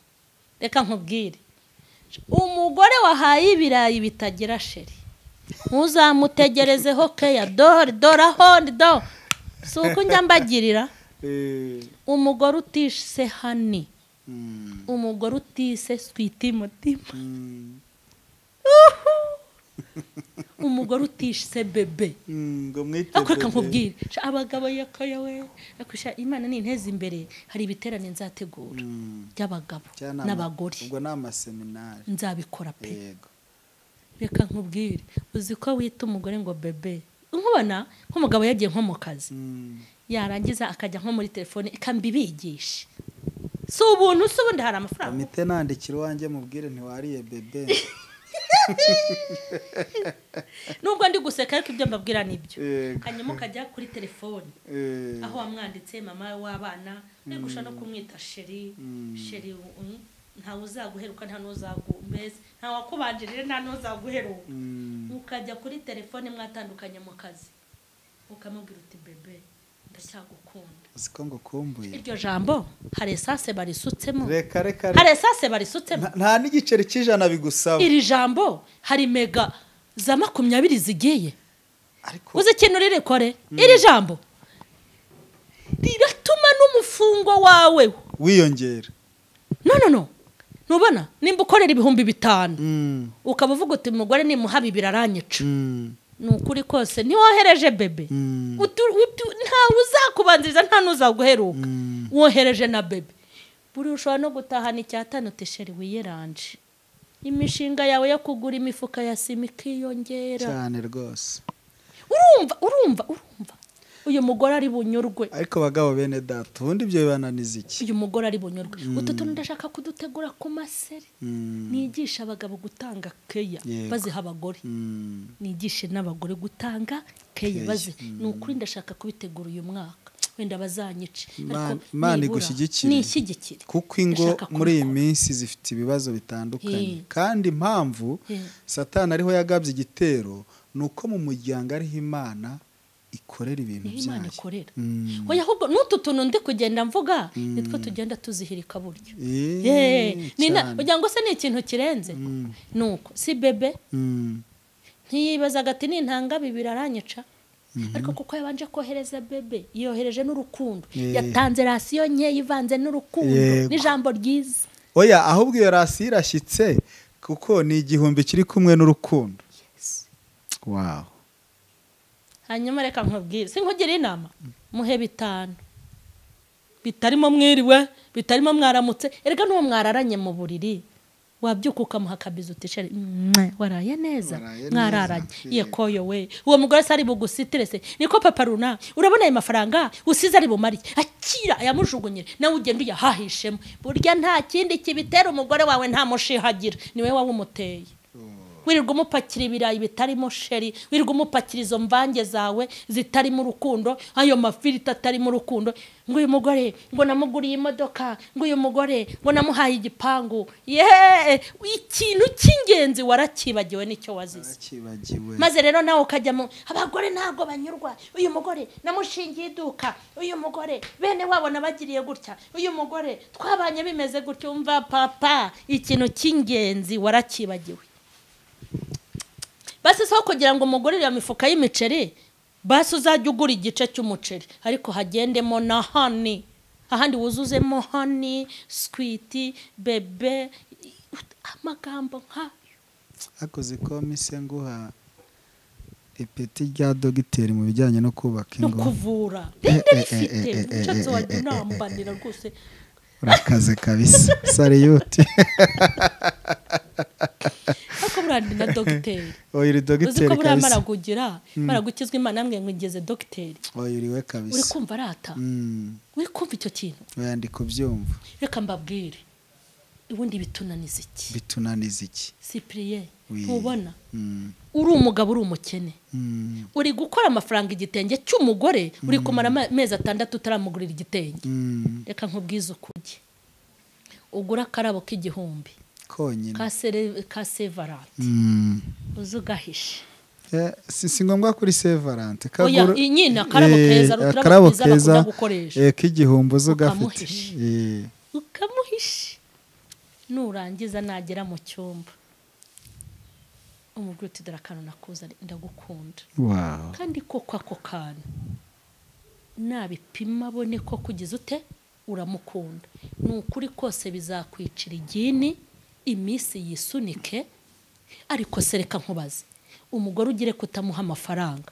reka nkubwire umugore wahaye ibirayi bitagira sheri muzamutegerezeho Keya dore suko njya mbagirira umugore utishe hani umugore utise switi mutima umugore utishe bebe ngo mwite ako kankubwire abagabo yakaye we akusha Imana ni inteze imbere hari ibiterane nzategura by'abagabo n'abagore ubwo nama seminari nzabikora pe yego reka nkubwire uzi ko wita umugore ngo bebe nkubona nk'umugabo yagiye nko mu kazi yarangiza akajya nko muri telefone ikambibigisha si ubuntu si ubundi hari amafaranga amite nandikira wanjye mubwire ntiwariye bebe nubwo ndi guseka ariko ibyo mbabwira nibyo hanyuma ukajya kuri telefone aho wamwanditse mama w'abana negusha no kumwita sheri ntawe uzaguheruka nta n'uzagumbeze nta wakubanjirire nta n'uzaguheruka ukajya kuri telefone mwatandukanye mu kazi ukamubwira uti bebe ndacyagukunda uziko ngo kumbuye iryo jambo hari esase barisutsemo reka hari esase barisutsemo nta n'igiceri cy'ijana bigusaba iri jambo hari mega za 20 zigiye ariko uzi ikintu rirekore iri jambo riratuma n'umufungo wawe wiyongera no nubona nimba ukorera 5,000 ukaba uvuga uti umugore ni muhabi biraranyica nukuri kose ntiwohereje bebe nta uzakubanziriza nta n'uzaguheruka wohereje na bebe buri ushobora no gutahana icyatanu tesheri wiyeranje imishinga yawe yo kugura imifuka ya sima ikiyongera cyane rwose urumva uyu mugore ari bunyurwe ariko bagabo bene data ubundi ibyo bibananiza iki uyu mugore ari bunyurwe ututu ndashaka kudutegura ku maseri nigisha abagabo gutanga Keya baziha abagore nigishe n'abagore gutanga Keya bazi nukuri ndashaka kubitegura uyu mwaka wenda bazanyice Imana igushyigikire nishyigikire kuko ingo muri iyi minsi zifite ibibazo bitandukanye kandi impamvu Satani ariho yagabye igitero nuko mu muryango ariho Imana ikorera ibintu byayo. Oya ahubwo n'utu tuntu ndi kugenda mvuga nitwo tugenda tuzihirika buryo. Kugira ngo se ni ikintu kirenze nuko si bebe ntiyibazaga ati n'intanga bibiri aranyica ariko kuko yabanje kohereza bebe yohereje n'urukundo yatanze rasiyo nke yivanze n'urukundo n'ijambo ryiza. Oya ahubwo iyo rasiyo irashyitse kuko ni igihumbi kiri kumwe n'urukundo. Wow. Hanyuma reka nkubwire sinkugira inama muhe 5 bitarimo mwiriwe bitarimo mwaramutse erega n'uwo mwararanye mu buriri wabyuka ukamuha kabizo utishari waraye neza mwararanye yekoyo we uwo mugore sari bugusitirese niko papa runa urabona ayo mafaranga usize ari bumari akira ayamujugunyire nawe ugenda uyahahishemo burya nta kindi kibitera umugore wawe nta mushihagira niwe wawe umuteye. Wirirwa umupakira ibirayi bitarimo sheri wirirwa umupakira izo mvange zawe zitarimo urukundo ayo mafirita atarimo urukundo ngo uyu mugore ngo namuguriye imodoka ngo uyu mugore ngo namuhaye igipangu ikintu cy'ingenzi warakibagiwe nicyo wazize maze rero nawe ukajyamo abagore ntabwo banyurwa uyu mugore namushingiye iduka uyu mugore bene wabo nabagiriye gutya uyu mugore twabanye bimeze gutyo umva papa ikintu cy'ingenzi warakibagiwe. Basi so kugira ngo umugurire imifuka y'imiceri basi uzajya ugura igice cy'umuceri ariko hagendemo na honey ahandi wuzuzemo honey sweet bebe amagambo nka akoze komise nguha ipeti rya dogiteri mu bijyanye no kubaka ingo no kuvura ndifite umushatsi wa nambanira rwose urakaze kabisa sariyuti ako burandi na dogiteri oyiri dogiteri uziko buramara kugira maragukizwa Imana namwe ngigeze dogiteri oyiriwe kabisa uri kumva rata uri kumva icyo kintu oya ndi kubyumva reka mbabwire ubundi bitunaniza iki Cyprien ubona uri umugabo uri umukene uri gukora amafaranga igitenge cy'umugore uri kumara amezi 6 utaramugurira igitenge reka nkubwize ukujye ugura karabo k'igihumbi konyine ka Sevarante uzugahishe si ngombwa kuri Sevarante kagura nyina karabo keza rutarabiza gukoresha k'igihumbi uzugafite ukamuhishe nurangiza nagera mu cyumba umugore uti darakano nakuza ndagukunda kandi koko ako kana nabipima bone ko kugize ute uramukunda nukuri kose bizakwicira igini imisi yisunike ariko sereka nkubaze umugore ugire kutamuha amafaranga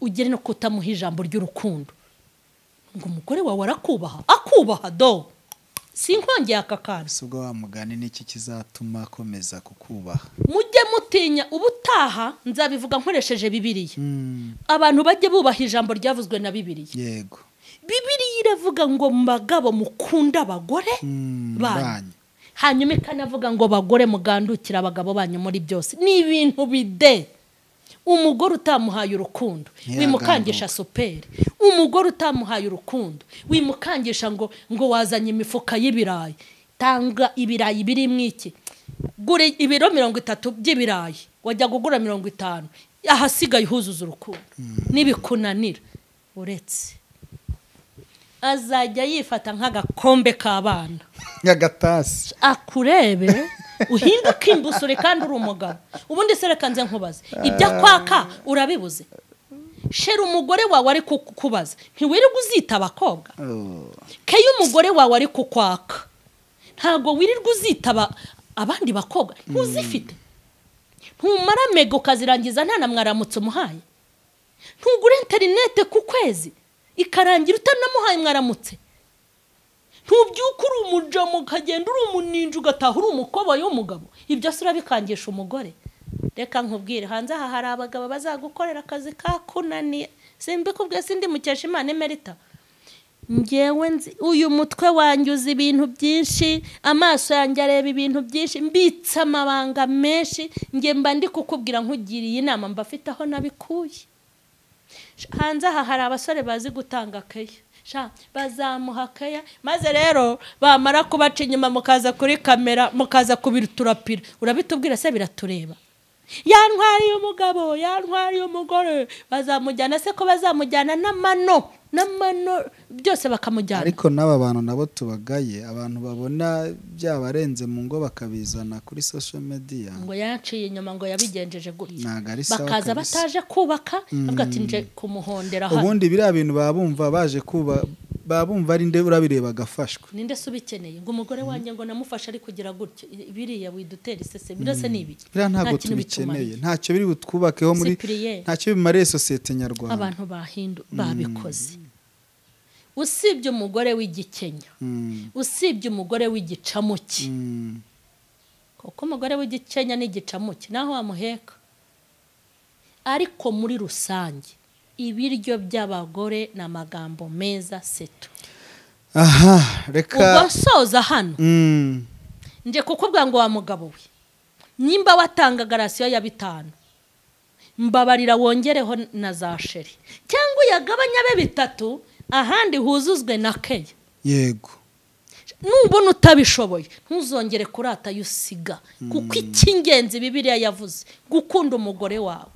ugire no kutamuha ijambo ry'urukundo ngo umugore wawe akubaha do sinkongeye akakana subwo wamugane niki kizatuma akomeza kukubaha mujye mutinya ubutaha nzabivuga nkoresheje Bibiliya abantu bajye bubaha ijambo ryavuzwe na Bibiliya yego Bibiliya iravuga ngo Mbagabo mukunda abagore banyu hanyuma ikanavuga ngo bagore mugandukira abagabo banyu muri byose ni ibintu bide umugore utamuhaye urukundo wimukangisha superi umugore utamuhaye urukundo wimukangisha ngo wazanye imifuka y'ibirayi tanga ibirayi biri mwiki gure ibiro 30 by'ibirayi wajya kugura 50 ahasigaye huzuza urukundo nibikunanira uretse azajya yifata nk'agakombe k'abana y'agatasi akurebe uhinduka imbusure kandi uri umugabo ubundi sereka nze nkubaze ibya kwaka urabibuze shera umugore wawe ari kukubaza ntiwirirwa uzita abakobwa Keya umugore wawe ari kukwaka ntago wirirwa uzita abandi bakobwa ntuzifite ntumara mego kazirangiza nta namwaramutse umuhaye ntugure internet ku kwezi ikarangira utanamuhaye mwaramutse ntubyuka uri umujomo kagenda uri umuninja ugataha uri umukoba y'umugabo ibyo sura bikangisha umugore reka nkubwire hanze aha hari abagabo bazagukorera akazi kakunaniye simbe kubwe sindi mukesha Imana Emerita ngewe nzi uyu mutwe wanjye ibintu byinshi amaso yanjye areba ibintu byinshi mbitsa amabanga menshi nge mba ndi kukubwira nkugiriye inama mbafite aho nabikuye hanze aha hari abasore bazi gutanga Keya bazamuha Keya maze rero bamara kubaca inyuma mukaza kuri kamera mukaza kubiturapira urabitubwira se biratureba yantwariye umugabo yantwariye umugore bazamujyana se ko bazamujyana n'amano byose bakamujyana ariko n'aba bantu nabo tubagaye abantu babona byabarenze mu ngo bakabizana kuri social media ngo yaciye inyuma ngo yabigenjeje gutya bakaza bataje kubaka avuga ati nje kumuhondera hano ubundi biriya bintu babumva baje kuba babumva ari nde urabireba agafashwe ninde subikeneye ngo umugore wanjye ngo namufasha ari kugira gutya biriya widutera isese birase nibi bira ntago tubikeneye ntacyo biri butwubakeho muri ntacyo bimariye societe nyarwanda abantu babikoze usibye umugore w'igikenya usibye umugore w'igicamuki kuko umugore w'igikenya n'igicamuki naho wamuheka ariko muri rusange ibiryo by'abagore n'amagambo meza seto reka ugasoza hano nje kukubwira ngo wa mugabo we nimba watanga garasiyo ya 5 mbabarira wongereho na za sheri cyangwa uyagabanya be 3 ahandi huzuzwe na Keya yego nubona utabishoboye ntuzongere kurata yusiga kuko icy'ingenzi Bibiliya yavuze gukunda umugore wawe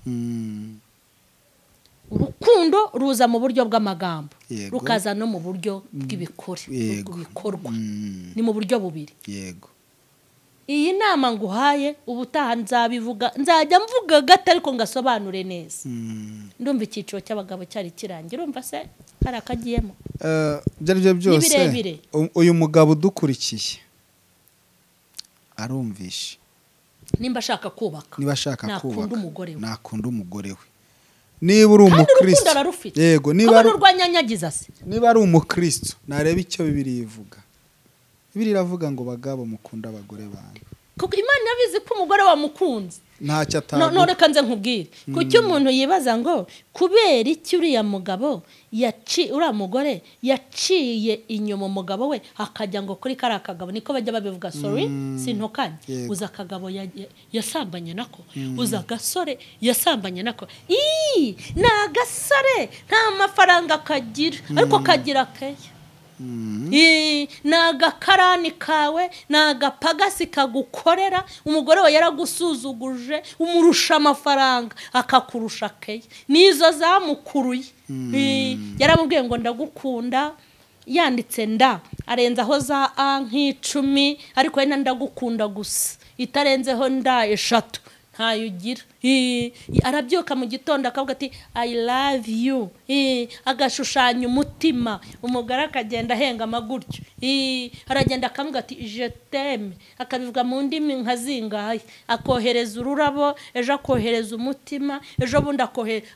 urukundo ruza mu buryo bw'amagambo rukaza no mu buryo bw'ibikorwa ni mu buryo bubiri yego iyi nama nguhaye ubutaha nzabivuga nzajya mvuga gato ariko ngasobanure neza ndumva icyiciro cy'abagabo cyari kirangira urumva se hari akagiyemo byaribyo byose uyu mugabo udukurikiye arumvishe nimba ashaka kubaka nakunda umugore we niba uri umukristo yego niba ari umukristo nareba icyo Bibiliya ivuga Bibiliya iravuga ngo bagabo mukunda abagore banyu kuko Imana yabizi ko umugore wamukunze ntacyo atavuga none kanze nkubwire kuki umuntu yibaza ngo kubera iki uriya mugabo uriya mugore yaciye inyuma umugabo we akajya ngo kuri kari akagabo niko bajya babivuga sorry sintokanye uza akagabo yasambanye nako uza agasore yasambanye nako ni agasore nta mafaranga kagira ariko kagira Keya nagakarani kawe nagapagasi kagukorera umugore we yaragusuzuguje umurusha amafaranga akakurusha Keya nizo zamukuruye yaramubwiye ngo ndagukunda yanditse nda arenzaho za nk'icumi ariko yenda ndagukunda gusa itarenzeho nda 3 ntayugira arabyuka mu gitondo akavuga ati I love you agashushanya umutima umugore akagenda ahengama gutyo aragenda akavuga ati je t'aime akabivuga mu ndimi nka zingahe akohereza ururabo ejo akohereza umutima ejo bundi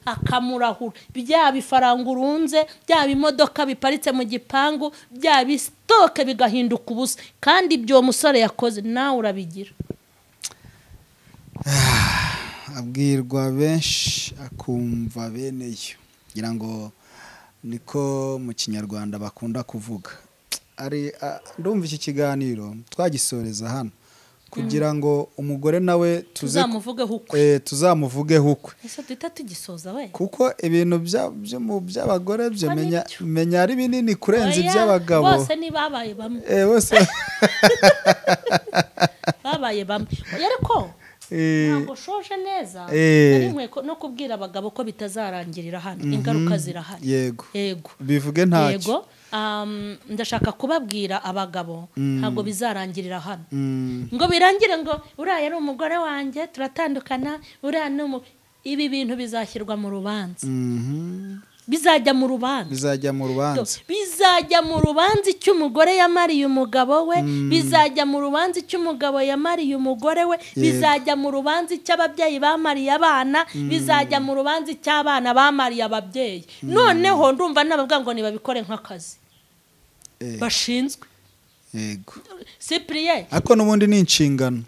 akamurahura bya bifaranga urunze bya imodoka biparitse mu gipangu bya bistoke bigahinduka ubusa kandi ibyo musore yakoze nawe urabigira abwirwa benshi akumva beneyo ngira ngo niko mu kinyarwanda bakunda kuvuga ari ndumva iki kiganiro twagisoreza hano kugira ngo umugore nawe tuzamuvuge hukwe ese twita tugisoza we kuko ibintu by'abagore byo menya ari binini kurenza iby'abagabo bose ni babaye bamwe bose babaye bamwe ariko ntabwo shoje neza ari no kubwira abagabo ko bitazarangirira hano ingaruka zirahari yego bivuge ntacyo yego ndashaka kubabwira abagabo ntabwo bizarangirira hano ngo birangire ngo uriya ari umugore wanjye turatandukana uriya ibi bintu bizashyirwa mu rubanza bizajya mu rubanza icyo umugore yamariye umugabo we bizajya mu rubanza icyo umugabo yamariye umugore we bizajya mu rubanza icyo ababyeyi bamariye abana bizajya mu rubanza icyo abana bamariye ababyeyi noneho ndumva n'abavuga ngo nibabikore nk'akazi bashinzwe yego Cyprien ako nubundi ni inshingano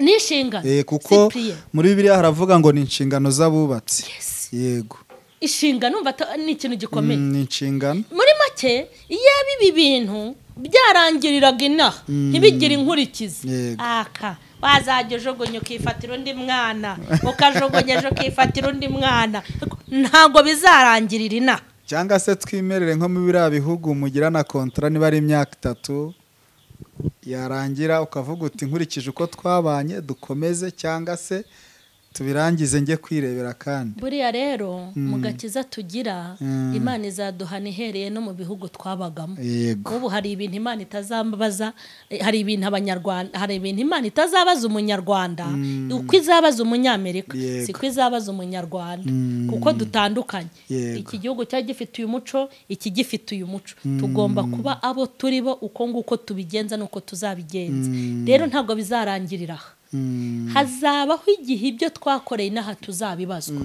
kuko muri Bibiliya haravuga ngo ni inshingano z'abubatsi yego ishinga numva ni ikintu gikomeye ni inshingano muri make iyo ibi bintu byarangiriraga inaha ntibigire inkurikizi wazajya ujugunya ukifatira undi mwana ukajugunya ejo ukifatira undi mwana ntabwo bizarangirira inaha cyangwa se twimerere nko mu biriya bihugu mugira na kontra niba ari imyaka 3 yarangira ukavuga uti nkurikije uko twabanye dukomeze cyangwa se tubirangize njye kwirebera kandi buriya rero mu gakiza tugira Imana izaduhana ihereye no mu bihugu twabagamo ubu hari ibintu Imana itazambaza hari ibintu abanyarwanda hari ibintu Imana itazabaza umunyarwanda uko izabaza umunyamerika siko izabaza umunyarwanda kuko dutandukanye iki gihugu cya gifite uyu muco iki gifite uyu muco tugomba kuba abo turi bo uko nguko tubigenza nuko tuzabigenza rero ntabwo bizarangirira hazabaho igihe ibyo twakoreye n'aha tuzabibazwa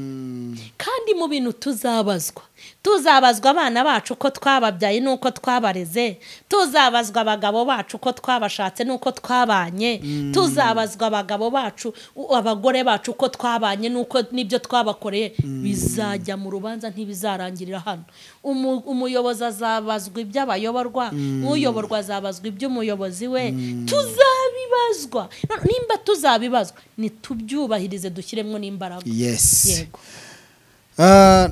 kandi mu bintu tuzabazwa abana bacu uko twababyaye n'uko twabareze tuzabazwa abagabo bacu uko twabashatse n'uko twabanye tuzabazwa abagabo bacu abagore bacu uko twabanye n'uko n'ibyo twabakoreye bizajya mu rubanza ntibizarangirira hano umuyobozi azabazwa iby'abayoborwa uyoborwa azabazwa iby'umuyobozi we tuzabibazwa nimba tuzabibazwa nitubyubahirize dushyiremo n'imbaraga yego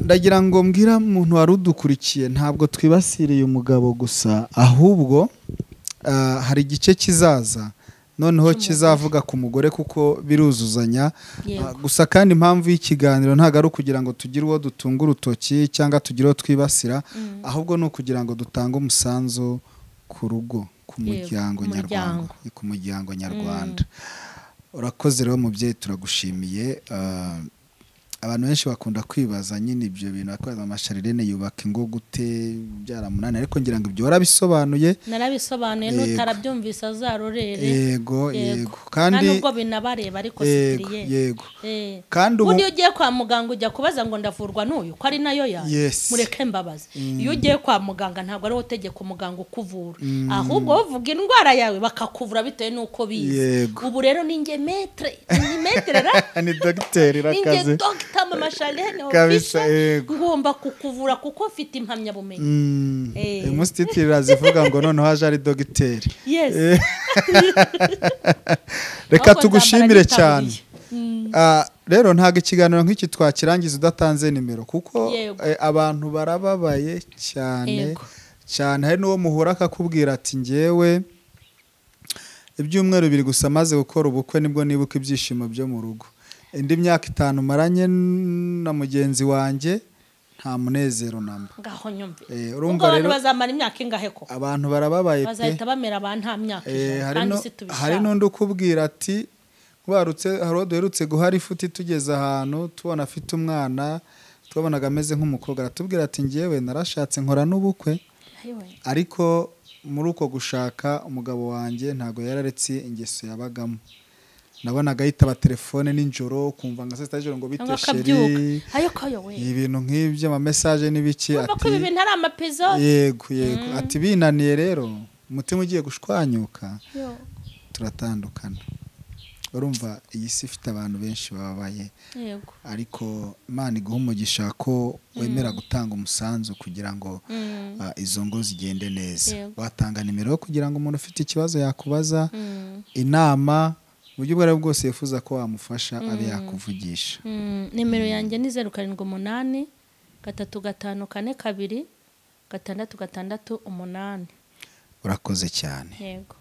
ndagira ngo mbwira umuntu wari udukurikiye ntabwo twibasiriye umugabo gusa ahubwo hari igice kizaza noneho kizavuga ku mugore kuko biruzuzanya gusa kandi impamvu y'ikiganiro ntabwo ari ukugira ngo tugire uwo dutunga urutoki cyangwa tugire uwo twibasira ahubwo ni ukugira ngo dutange umusanzu ku rugo ku muryango nyarwanda urakoze rero mubyeyi turagushimiye abantu benshi bakunda kwibaza nyine ibyo bintu akoze amasharirene yubaka ingo gute byaramunani ariko ngira ngo ibyo warabisobanuye narabisobanuye n'utarabyumvise azarorere yego kandi nubwo binabareba ariko sikiriye yego kandi ubundi ugiye kwa muganga ujya kubaza ngo ndavurwa n'uyu ko ari nayo ya mureke mbabaza iyo ugiye kwa muganga ntabwo ari utegeka umuganga ukuvura ahubwo bavuga indwara yawe bakakuvura bitewe n'uko bize ubu rero ni nge metre ni dogiteri rakaze Mama Charlene official ngomba kukuvura kuko mfite impamyabumenyi musititira zivuga ngo noneho haje ari dogiteri reka tugushimire cyane rero ntago ikiganiro nk'iki twakirangiza udatanze nimero kuko abantu barababaye cyane hari n'uwo muhura akakubwira ati ngewe ibyumweru 2 gusa maze gukora ubukwe nibwo nibuka ibyishimo byo mu rugo indi myaka 5 maranye na mugenzi wanjye nta munezero namba ngaho nyumve urumva rero bazamara imyaka ingahe ko abantu barababaye bazahita bamera abantu nta myaka hari n'undi ukubwira ati warutse hari duherutse guhari ifuti tugeze ahantu tubona afite umwana tubonaga ameze nk'umukobwa aratubwira ati ngewe narashatse nkora n'ubukwe ariko muri uko gushaka umugabo wanjye ntago yararetse ingeso yabagamo nabonaga yitaba telefone ninjoro kumva nga sesta joro ngo bite sheri ibintu nk'ibyo ama message n'ibiki ati ibintu ari amapizo yego ati binaniye rero umutima ugiye gushwanyuka turatandukana urumva iyi si ifite abantu benshi bababaye ariko Imana iguha umugisha ko wemera gutanga umusanzu kugira ngo izo ngo zigende neza watanga nimero kugira ngo umuntu ufite ikibazo yakubaza inama uburyo bwari bwose yifuza ko wamufasha abe yakuvugisha nimero yanjye ni 078 354 2 668 urakoze cyane yego